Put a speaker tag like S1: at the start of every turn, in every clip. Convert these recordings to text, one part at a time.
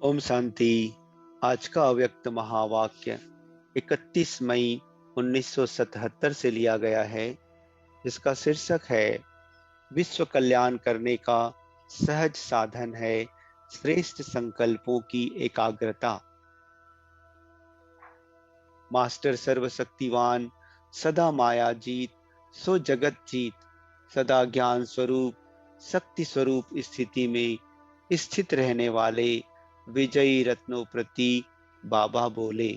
S1: ओम शांति। आज का अव्यक्त महावाक्य 31 मई 1977 से लिया गया है, जिसका शीर्षक है विश्व कल्याण करने का सहज साधन है श्रेष्ठ संकल्पों की एकाग्रता। मास्टर सर्वशक्तिवान, सदा माया जीत, सो जगत जीत, सदा ज्ञान स्वरूप, शक्ति स्वरूप स्थिति में स्थित रहने वाले विजयी रत्नों प्रति बाबा बोले।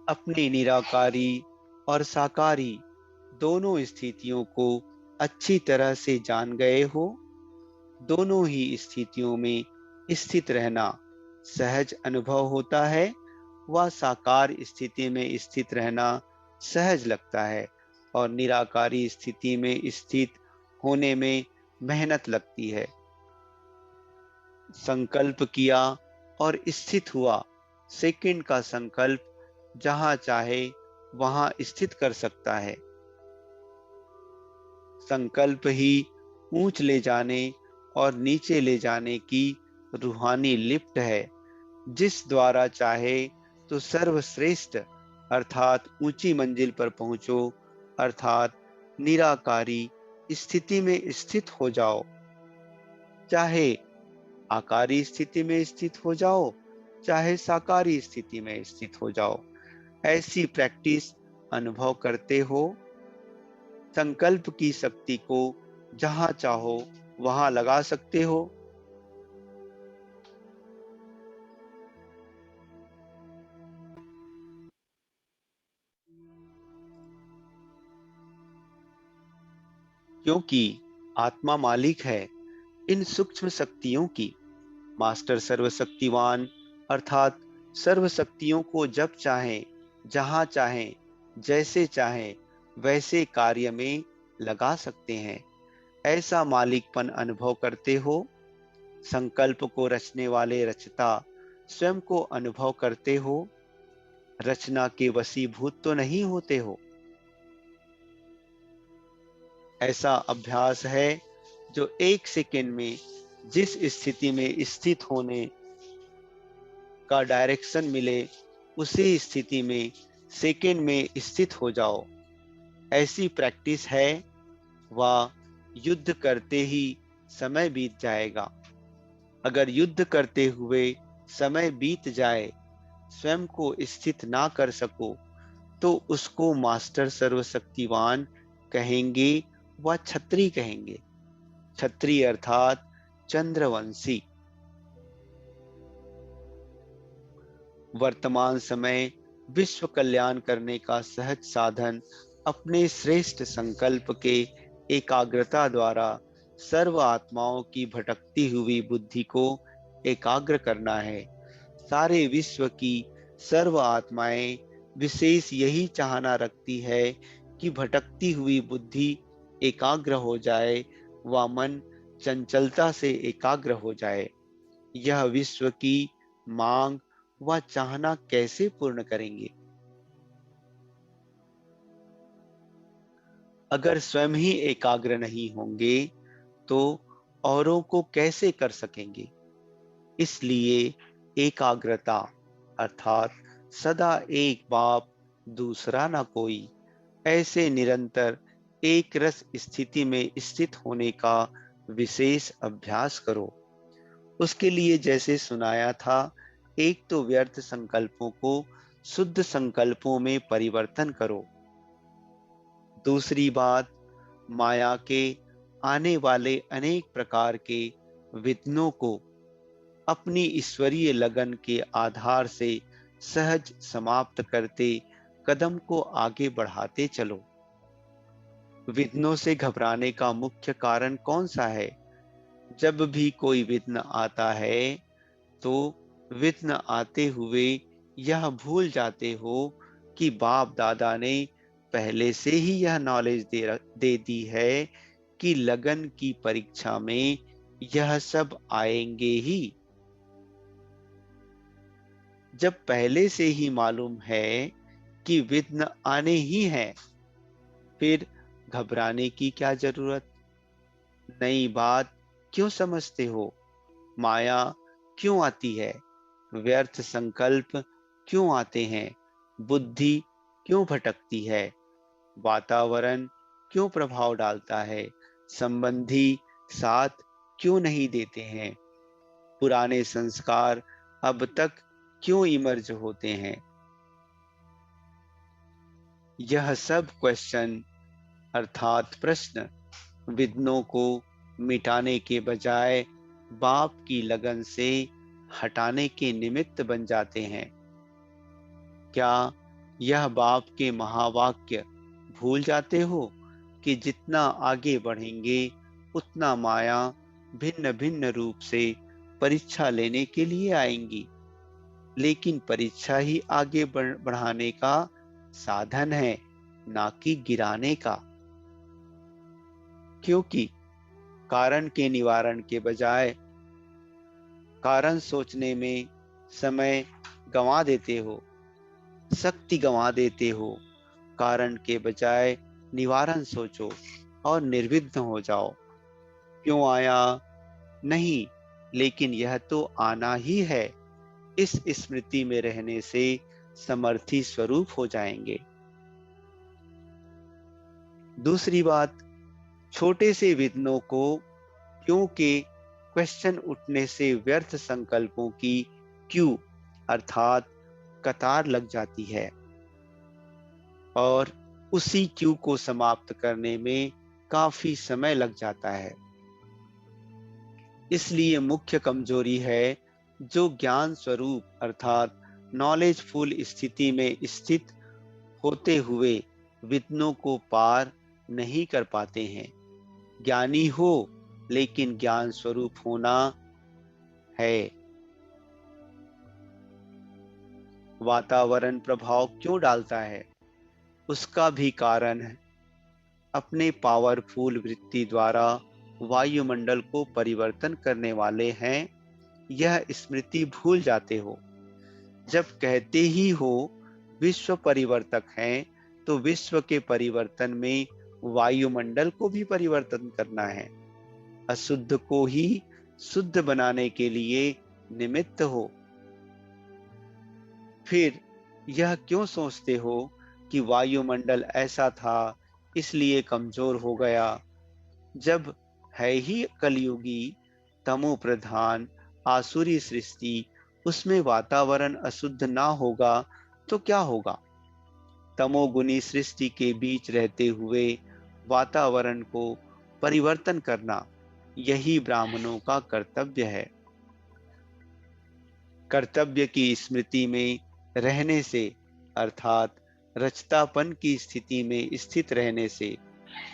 S1: अपनी निराकारी और साकारी दोनों स्थितियों को अच्छी तरह से जान गए हो। दोनों ही स्थितियों में स्थित रहना सहज अनुभव होता है, वह साकार स्थिति में स्थित रहना सहज लगता है और निराकारी स्थिति में स्थित होने में मेहनत लगती है। संकल्प किया और स्थित हुआ, सेकंड का संकल्प जहां चाहे वहां स्थित कर सकता है। संकल्प ही ऊंच ले जाने और नीचे ले जाने की रूहानी लिफ्ट है, जिस द्वारा चाहे तो सर्वश्रेष्ठ अर्थात ऊंची मंजिल पर पहुंचो, अर्थात निराकारी स्थिति में स्थित हो जाओ। चाहे आकारी स्थिति में स्थित हो जाओ, चाहे साकारी स्थिति में स्थित हो जाओ, ऐसी प्रैक्टिस अनुभव करते हो। संकल्प की शक्ति को जहां चाहो वहां लगा सकते हो। क्योंकि आत्मा मालिक है इन सूक्ष्म शक्तियों की। मास्टर सर्वशक्तिवान अर्थात सर्व शक्तियों को जब चाहें, जहां चाहें, जैसे चाहें वैसे कार्य में लगा सकते हैं। ऐसा मालिकपन अनुभव करते हो। संकल्प को रचने वाले रचता स्वयं को अनुभव करते हो। रचना के वशीभूत तो नहीं होते हो। ऐसा अभ्यास है जो एक सेकंड में जिस स्थिति में स्थित होने का डायरेक्शन मिले, उसी स्थिति में सेकंड में स्थित हो जाओ। ऐसी प्रैक्टिस है, वह युद्ध करते ही समय बीत जाएगा। अगर युद्ध करते हुए समय बीत जाए, स्वयं को स्थित ना कर सको, तो उसको मास्टर सर्वशक्तिवान कहेंगे, वह छत्री कहेंगे। छत्री अर्थात चंद्रवंशी। वर्तमान समय विश्व कल्याण करने का सहज साधन अपने श्रेष्ठ संकल्प के एकाग्रता द्वारा सर्व आत्माओं की भटकती हुई बुद्धि को एकाग्र करना है। सारे विश्व की सर्व आत्माएं विशेष यही चाहना रखती है कि भटकती हुई बुद्धि एकाग्र हो जाए, व मन चंचलता से एकाग्र हो जाए। यह विश्व की मांग व चाहना कैसे पूर्ण करेंगे? अगर स्वयं ही एकाग्र नहीं होंगे तो औरों को कैसे कर सकेंगे? इसलिए एकाग्रता अर्थात सदा एक बाप दूसरा ना कोई, ऐसे निरंतर एक रस स्थिति में स्थित होने का विशेष अभ्यास करो। उसके लिए जैसे सुनाया था, एक तो व्यर्थ संकल्पों को शुद्ध संकल्पों में परिवर्तन करो। दूसरी बात, माया के आने वाले अनेक प्रकार के विघ्नों को अपनी ईश्वरीय लगन के आधार से सहज समाप्त करते कदम को आगे बढ़ाते चलो। विघ्नों से घबराने का मुख्य कारण कौन सा है? जब भी कोई विघ्न आता है तो विघ्न आते हुए यह भूल जाते हो कि बाप दादा ने पहले से ही यह नॉलेज दे दी है कि लगन की परीक्षा में यह सब आएंगे ही। जब पहले से ही मालूम है कि विघ्न आने ही हैं, फिर घबराने की क्या जरूरत? नई बात क्यों समझते हो? माया क्यों आती है, व्यर्थ संकल्प क्यों आते हैं, बुद्धि क्यों भटकती है, वातावरण क्यों प्रभाव डालता है, संबंधी साथ क्यों नहीं देते हैं, पुराने संस्कार अब तक क्यों इमर्ज होते हैं। यह सब क्वेश्चन अर्थात प्रश्न विघ्नों को मिटाने के बजाय बाप की लगन से हटाने के निमित्त बन जाते हैं। क्या यह बाप के महावाक्य भूल जाते हो कि जितना आगे बढ़ेंगे उतना माया भिन्न भिन्न रूप से परीक्षा लेने के लिए आएंगी, लेकिन परीक्षा ही आगे बढ़ाने का साधन है, ना कि गिराने का। क्योंकि कारण के निवारण के बजाय कारण सोचने में समय गंवा देते हो, शक्ति गंवा देते हो। कारण के बजाय निवारण सोचो और निर्विघ्न हो जाओ। क्यों आया? नहीं, लेकिन यह तो आना ही है। इस स्मृति में रहने से समर्थी स्वरूप हो जाएंगे। दूसरी बात, छोटे से विघ्नों को क्योंकि क्वेश्चन उठने से व्यर्थ संकल्पों की क्यू अर्थात कतार लग जाती है और उसी क्यू को समाप्त करने में काफी समय लग जाता है। इसलिए मुख्य कमजोरी है जो ज्ञान स्वरूप अर्थात नॉलेजफुल स्थिति में स्थित होते हुए विघ्नों को पार नहीं कर पाते हैं। ज्ञानी हो लेकिन ज्ञान स्वरूप होना है। वातावरण प्रभाव क्यों डालता है, उसका भी कारण है अपने पावरफुल वृत्ति द्वारा वायुमंडल को परिवर्तन करने वाले हैं। यह स्मृति भूल जाते हो। जब कहते ही हो विश्व परिवर्तक हैं, तो विश्व के परिवर्तन में वायुमंडल को भी परिवर्तन करना है। अशुद्ध को ही शुद्ध बनाने के लिए निमित्त हो। फिर यह क्यों सोचते हो कि वायुमंडल ऐसा था इसलिए कमजोर हो गया, जब है ही कलयुगी तमो प्रधान आसुरी सृष्टि, उसमें वातावरण अशुद्ध ना होगा तो क्या होगा। तमोगुनी सृष्टि के बीच रहते हुए वातावरण को परिवर्तन करना यही ब्राह्मणों का कर्तव्य है। कर्तव्य की स्मृति में रहने से अर्थात रचतापन की स्थिति में स्थित रहने से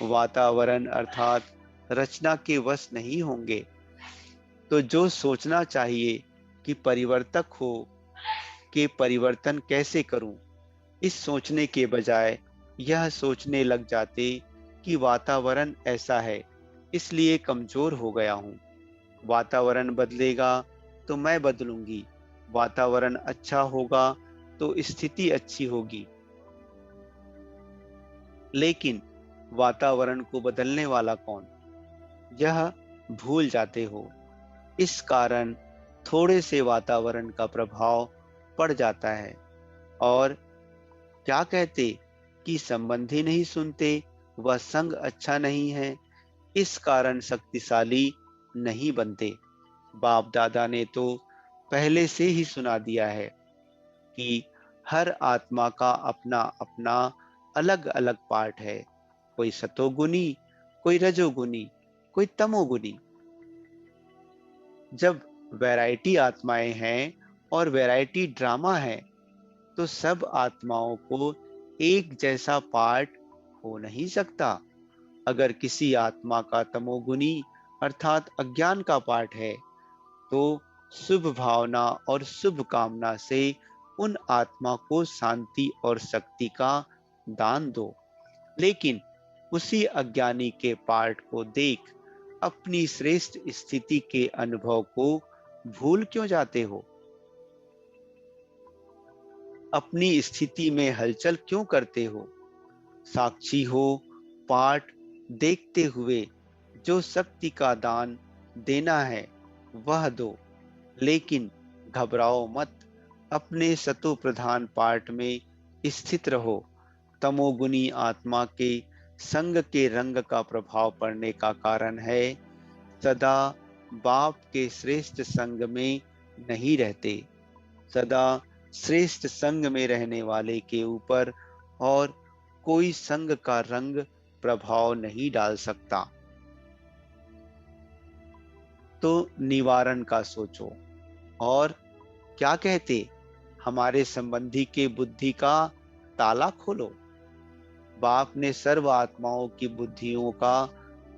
S1: वातावरण अर्थात रचना के वश नहीं होंगे। तो जो सोचना चाहिए कि परिवर्तक हो के परिवर्तन कैसे करूं, इस सोचने के बजाय यह सोचने लग जाते कि वातावरण ऐसा है इसलिए कमजोर हो गया हूं। वातावरण बदलेगा तो मैं बदलूंगी, वातावरण अच्छा होगा तो स्थिति अच्छी होगी। लेकिन वातावरण को बदलने वाला कौन, यह भूल जाते हो। इस कारण थोड़े से वातावरण का प्रभाव पड़ जाता है और क्या कहते कि संबंधी नहीं सुनते, वह संग अच्छा नहीं है, इस कारण शक्तिशाली नहीं बनते। बाप दादा ने तो पहले से ही सुना दिया है कि हर आत्मा का अपना अपना अलग अलग पार्ट है। कोई सतोगुनी, कोई रजोगुनी, कोई तमोगुनी। जब वैरायटी आत्माएं हैं और वैरायटी ड्रामा है, तो सब आत्माओं को एक जैसा पार्ट हो नहीं सकता। अगर किसी आत्मा का तमोगुनी अर्थात अज्ञान का पार्ट है, तो शुभ भावना और शुभ कामना से उन आत्मा को शांति और शक्ति का दान दो। लेकिन उसी अज्ञानी के पार्ट को देख अपनी श्रेष्ठ स्थिति के अनुभव को भूल क्यों जाते हो? अपनी स्थिति में हलचल क्यों करते हो? साक्षी हो, पाठ देखते हुए जो शक्ति का दान देना है वह दो, लेकिन घबराओ मत। अपने सतो प्रधान पाठ में स्थित रहो। तमोगुनी आत्मा के संग के रंग का प्रभाव पड़ने का कारण है सदा बाप के श्रेष्ठ संग में नहीं रहते। सदा श्रेष्ठ संग में रहने वाले के ऊपर और कोई संग का रंग प्रभाव नहीं डाल सकता। तो निवारण का सोचो। और क्या कहते, हमारे संबंधी के बुद्धि का ताला खोलो। बाप ने सर्व आत्माओं की बुद्धियों का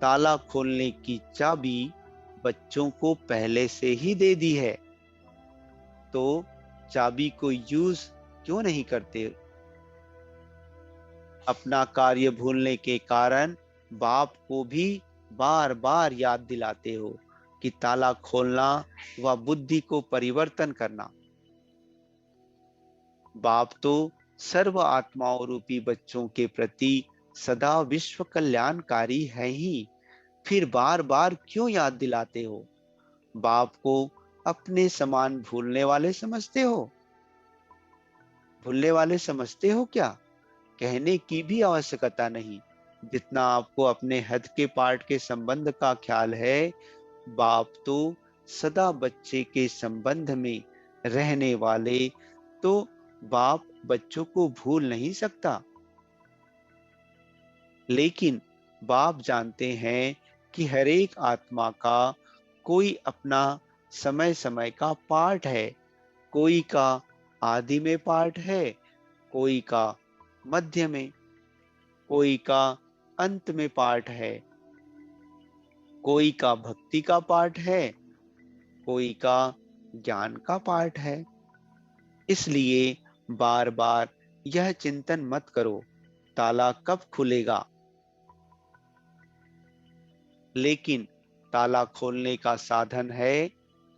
S1: ताला खोलने की चाबी बच्चों को पहले से ही दे दी है। तो चाबी को यूज क्यों नहीं करते? अपना कार्य भूलने के कारण बाप को भी बार बार याद दिलाते हो कि ताला खोलना व बुद्धि को परिवर्तन करना। बाप तो सर्व आत्माओं रूपी बच्चों के प्रति सदा विश्व कल्याणकारी है ही, फिर बार बार क्यों याद दिलाते हो? बाप को अपने समान भूलने वाले समझते हो? भूलने वाले समझते हो क्या? कहने की भी आवश्यकता नहीं। जितना आपको अपने हद के पाठ के संबंध का ख्याल है, बाप तो सदा बच्चे के संबंध में रहने वाले, तो बाप बच्चों को भूल नहीं सकता। लेकिन बाप जानते हैं कि हर एक आत्मा का कोई अपना समय समय का पाठ है। कोई का आदि में पाठ है, कोई का मध्य में, कोई का अंत में पाठ है, कोई का भक्ति का पाठ है, कोई का ज्ञान का पाठ है। इसलिए बार बार यह चिंतन मत करो ताला कब खुलेगा, लेकिन ताला खोलने का साधन है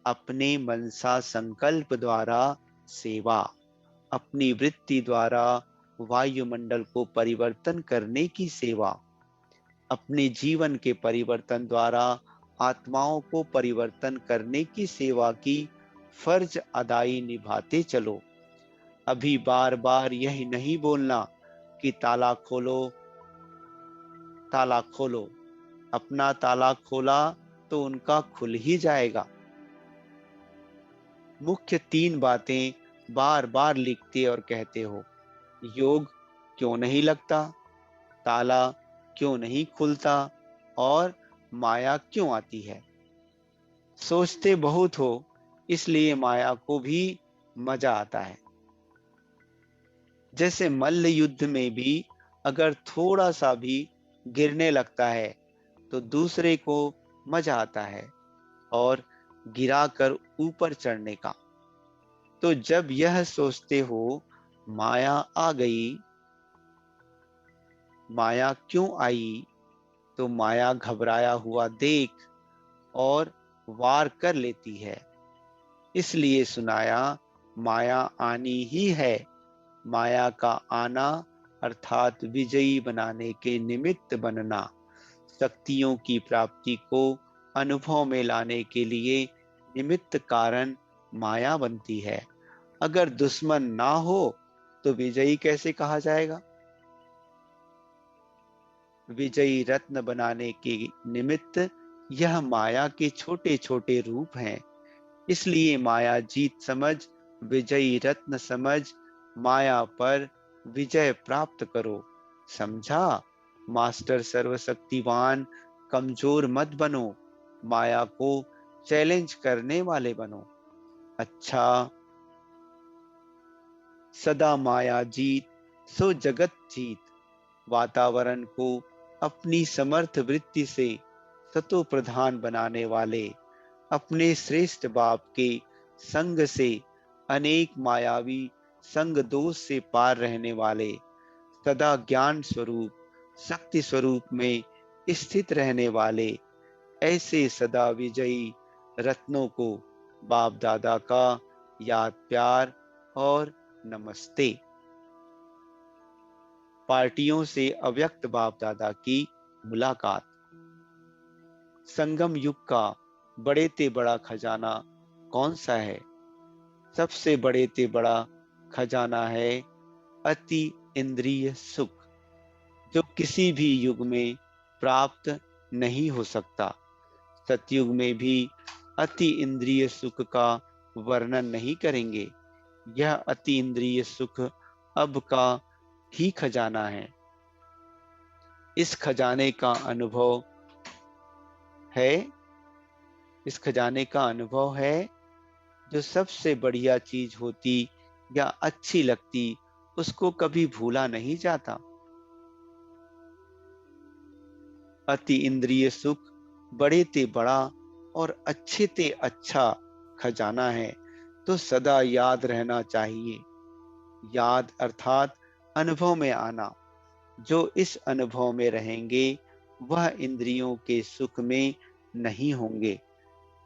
S1: अपने मनसा संकल्प द्वारा सेवा। अपनी वृत्ति द्वारा वायुमंडल को परिवर्तन करने की सेवा। अपने जीवन के परिवर्तन द्वारा आत्माओं को परिवर्तन करने की सेवा की फर्ज अदाई निभाते चलो। अभी बार बार यही नहीं बोलना कि ताला खोलो, ताला खोलो। अपना ताला खोला तो उनका खुल ही जाएगा। मुख्य तीन बातें बार बार लिखते और कहते हो। योग क्यों नहीं लगता, ताला क्यों नहीं खुलता, और माया क्यों आती है। सोचते बहुत हो, इसलिए माया को भी मजा आता है। जैसे मल्ल युद्ध में भी अगर थोड़ा सा भी गिरने लगता है तो दूसरे को मजा आता है, और गिराकर ऊपर चढ़ने का। तो जब यह सोचते हो माया आ गई, माया क्यों आई, तो माया घबराया हुआ देख और वार कर लेती है। इसलिए सुनाया, माया आनी ही है। माया का आना अर्थात विजयी बनाने के निमित्त बनना। शक्तियों की प्राप्ति को अनुभव में लाने के लिए निमित्त कारण माया बनती है। अगर दुश्मन ना हो तो विजयी कैसे कहा जाएगा? विजयी रत्न बनाने के निमित्त यह माया के छोटे छोटे रूप हैं। इसलिए माया जीत समझ, विजयी रत्न समझ, माया पर विजय प्राप्त करो। समझा? मास्टर सर्वशक्तिवान कमजोर मत बनो, माया को चैलेंज करने वाले बनो। अच्छा, सदा माया जीत सो जगत जीत। वातावरण को अपनी समर्थ वृत्ति से सतो प्रधान बनाने वाले, अपने श्रेष्ठ बाप के संग से अनेक मायावी संग दोष से पार रहने वाले, सदा ज्ञान स्वरूप शक्ति स्वरूप में स्थित रहने वाले, ऐसे सदा विजयी रत्नों को बाप दादा का याद प्यार और नमस्ते। पार्टियों से अव्यक्त बाप दादा की मुलाकात। संगम युग का बड़े ते बड़ा खजाना कौन सा है? सबसे बड़े ते बड़ा खजाना है अति इंद्रिय सुख, जो किसी भी युग में प्राप्त नहीं हो सकता। सतयुग में भी अति इंद्रिय सुख का वर्णन नहीं करेंगे। यह अति इंद्रिय सुख अब का ही खजाना है। इस खजाने का अनुभव है इस खजाने का अनुभव है जो सबसे बढ़िया चीज होती या अच्छी लगती, उसको कभी भूला नहीं जाता। अति इंद्रिय सुख बड़े ते बड़ा और अच्छे ते अच्छा खजाना है, तो सदा याद रहना चाहिए। याद अर्थात अनुभव में आना। जो इस अनुभव में रहेंगे वह इंद्रियों के सुख में नहीं होंगे।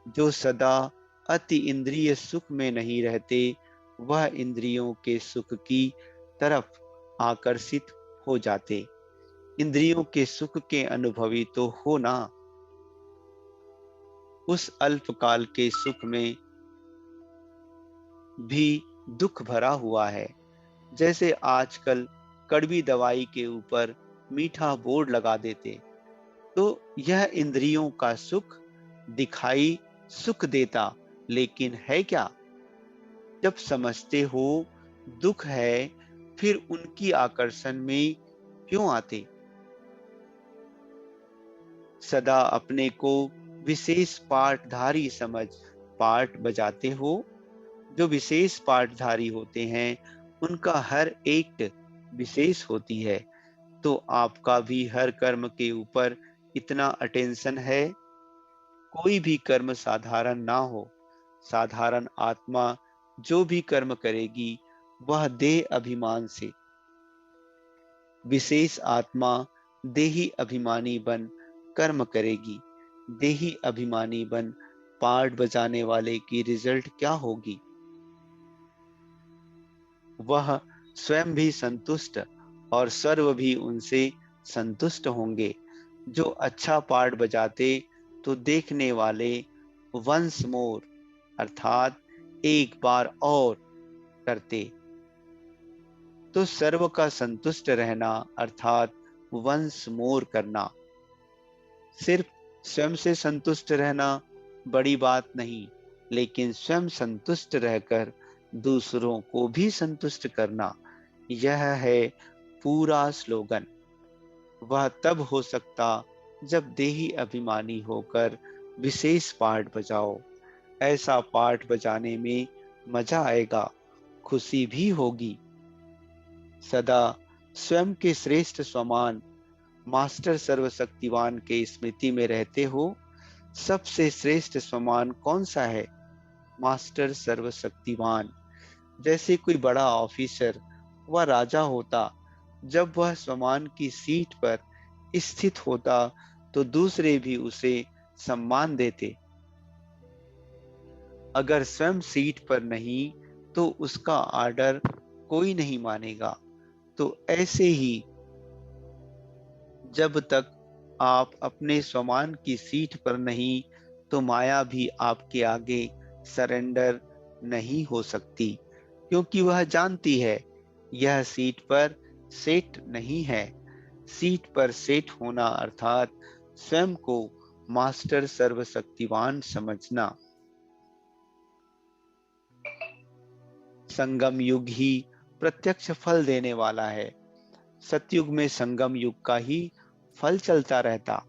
S1: जो सदा अति इंद्रिय सुख में नहीं रहते वह इंद्रियों के सुख की तरफ आकर्षित हो जाते। इंद्रियों के सुख के अनुभवी तो हो ना। उस अल्पकाल के सुख में भी दुख भरा हुआ है। जैसे आजकल कड़वी दवाई के ऊपर मीठा बोर्ड लगा देते, तो यह इंद्रियों का सुख दिखाई सुख देता, लेकिन है क्या? जब समझते हो दुख है, फिर उनकी आकर्षण में क्यों आते? सदा अपने को विशेष पाठधारी समझ पाठ बजाते हो। जो विशेष पाठधारी होते हैं उनका हर एक विशेष होती है। तो आपका भी हर कर्म के ऊपर इतना अटेंशन है। कोई भी कर्म साधारण ना हो। साधारण आत्मा जो भी कर्म करेगी वह देह अभिमान से, विशेष आत्मा देही अभिमानी बन कर्म करेगी। देही अभिमानी बन पाठ बजाने वाले की रिजल्ट क्या होगी? वह स्वयं भी संतुष्ट और सर्व भी उनसे संतुष्ट होंगे। जो अच्छा पाठ बजाते तो देखने वाले वंस मोर अर्थात एक बार और करते। तो सर्व का संतुष्ट रहना अर्थात वंस मोर करना। सिर्फ स्वयं से संतुष्ट रहना बड़ी बात नहीं, लेकिन स्वयं संतुष्ट रहकर दूसरों को भी संतुष्ट करना, यह है पूरा स्लोगन। वह तब हो सकता जब देही अभिमानी होकर विशेष पाठ बजाओ। ऐसा पाठ बजाने में मजा आएगा, खुशी भी होगी। सदा स्वयं के श्रेष्ठ समान मास्टर सर्वशक्तिवान के स्मृति में रहते हो। सबसे श्रेष्ठ समान कौन सा है? मास्टर सर्वशक्तिवान। जैसे कोई बड़ा ऑफिसर व राजा होता, जब वह स्वमान की सीट पर स्थित होता तो दूसरे भी उसे सम्मान देते। अगर स्वयं सीट पर नहीं तो उसका आर्डर कोई नहीं मानेगा। तो ऐसे ही जब तक आप अपने स्वमान की सीट पर नहीं, तो माया भी आपके आगे सरेंडर नहीं हो सकती, क्योंकि वह जानती है यह सीट पर सेट नहीं है। सीट पर सेट होना अर्थात स्वयं को मास्टर सर्वशक्तिवान समझना। संगम युग ही प्रत्यक्ष फल देने वाला है। सतयुग में संगम युग का ही फल चलता रहता।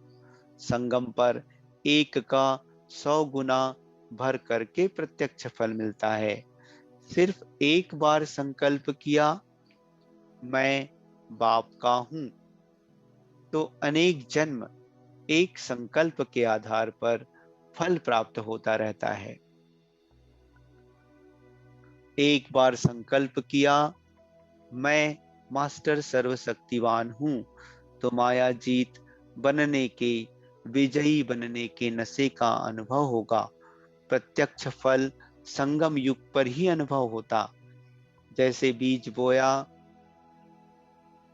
S1: संगम पर एक का 100 गुना भर करके प्रत्यक्ष फल मिलता है। सिर्फ एक बार संकल्प किया मैं बाप का हूं, तो अनेक जन्म एक संकल्प के आधार पर फल प्राप्त होता रहता है। एक बार संकल्प किया मैं मास्टर सर्वशक्तिवान हूं, तो माया जीत बनने के, विजयी बनने के नशे का अनुभव होगा। प्रत्यक्ष फल संगम युग पर ही अनुभव होता। जैसे बीज बोया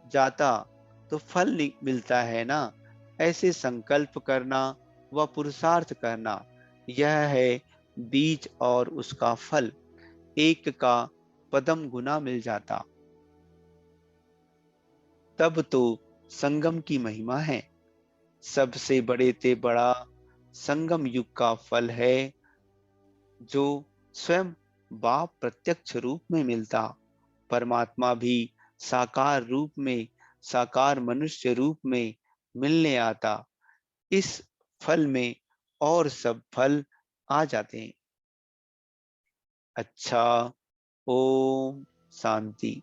S1: जाता तो फल मिलता है ना, ऐसे संकल्प करना व पुरुषार्थ करना, यह है बीज और उसका फल, एक का पदम गुना मिल जाता। तब तो संगम की महिमा है, सबसे बड़े ते बड़ा संगम युग का फल है, जो स्वयं बाप प्रत्यक्ष रूप में मिलता। परमात्मा भी साकार रूप में, साकार मनुष्य रूप में मिलने आता। इस फल में और सब फल आ जाते हैं। अच्छा, ओम शांति।